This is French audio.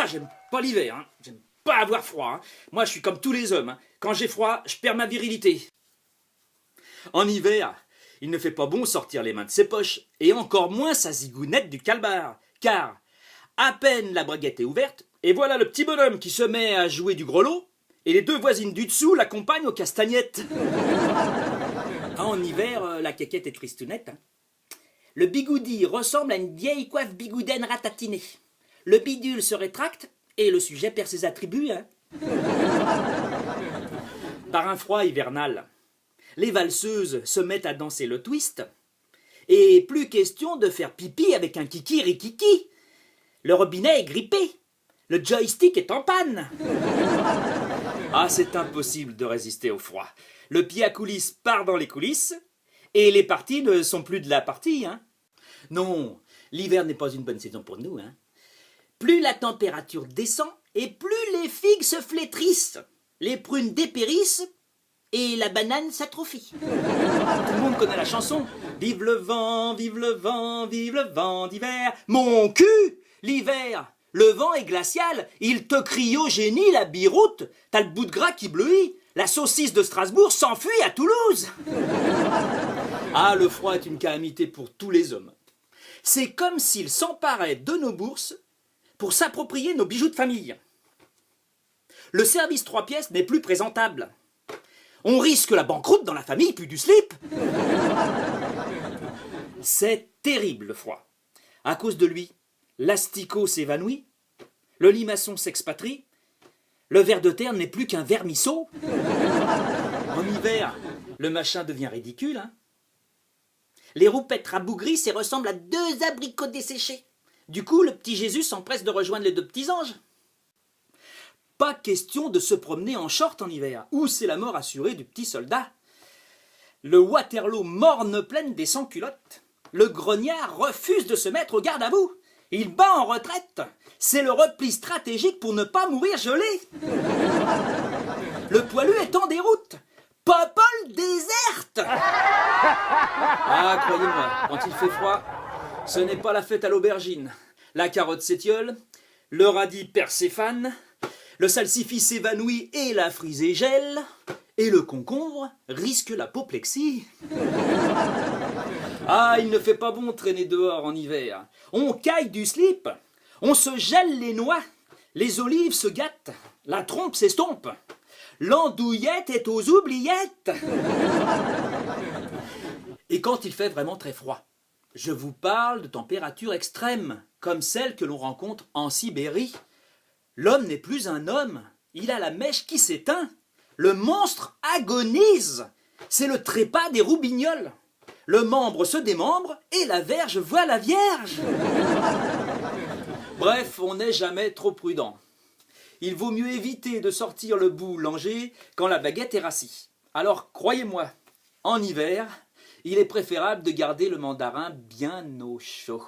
Ah, j'aime pas l'hiver, hein. J'aime pas avoir froid. Hein. Moi, je suis comme tous les hommes. Hein. Quand j'ai froid, je perds ma virilité. En hiver, il ne fait pas bon sortir les mains de ses poches, et encore moins sa zigounette du calbar, car à peine la braguette est ouverte, et voilà le petit bonhomme qui se met à jouer du grelot, et les deux voisines du dessous l'accompagnent aux castagnettes. En hiver, la quéquette est tristounette. Hein. Le bigoudi ressemble à une vieille coiffe bigoudaine ratatinée. Le bidule se rétracte, et le sujet perd ses attributs. Hein. Par un froid hivernal, les valseuses se mettent à danser le twist, et plus question de faire pipi avec un kiki rikiki. Le robinet est grippé, le joystick est en panne. Ah, c'est impossible de résister au froid. Le pied à coulisses part dans les coulisses, et les parties ne sont plus de la partie. Hein. Non, l'hiver n'est pas une bonne saison pour nous. Hein. Plus la température descend, et plus les figues se flétrissent, les prunes dépérissent, et la banane s'atrophie. Tout le monde connaît la chanson. Vive le vent, vive le vent, vive le vent d'hiver. Mon cul, l'hiver, le vent est glacial, il te crie au génie la biroute, t'as le bout de gras qui bleuit, la saucisse de Strasbourg s'enfuit à Toulouse. Ah, le froid est une calamité pour tous les hommes. C'est comme s'il s'emparait de nos bourses pour s'approprier nos bijoux de famille. Le service 3 pièces n'est plus présentable. On risque la banqueroute dans la famille, puis du slip. C'est terrible le froid. À cause de lui, l'asticot s'évanouit, le limaçon s'expatrie, le ver de terre n'est plus qu'un vermisseau. En hiver, le machin devient ridicule. Hein. Les roupettes rabougrissent et ressemblent à 2 abricots desséchés. Du coup, le petit Jésus s'empresse de rejoindre les 2 petits anges. Pas question de se promener en short en hiver, ou c'est la mort assurée du petit soldat. Le Waterloo morne pleine des sans-culottes. Le grognard refuse de se mettre au garde à vous. Il bat en retraite. C'est le repli stratégique pour ne pas mourir gelé. Le poilu est en déroute. Popole déserte. Ah, croyez-moi, quand il fait froid, ce n'est pas la fête à l'aubergine. La carotte s'étiole, le radis perd ses fans, le salsifis s'évanouit et la frisée gèle, et le concombre risque l'apoplexie. Ah, il ne fait pas bon traîner dehors en hiver. On caille du slip, on se gèle les noix, les olives se gâtent, la trompe s'estompe, l'andouillette est aux oubliettes. Et quand il fait vraiment très froid, je vous parle de températures extrêmes, comme celles que l'on rencontre en Sibérie. L'homme n'est plus un homme, il a la mèche qui s'éteint. Le monstre agonise, c'est le trépas des roubignoles. Le membre se démembre et la verge voit la Vierge. Bref, on n'est jamais trop prudent. Il vaut mieux éviter de sortir le boulanger quand la baguette est rassie. Alors croyez-moi, en hiver, il est préférable de garder le mandarin bien au chaud.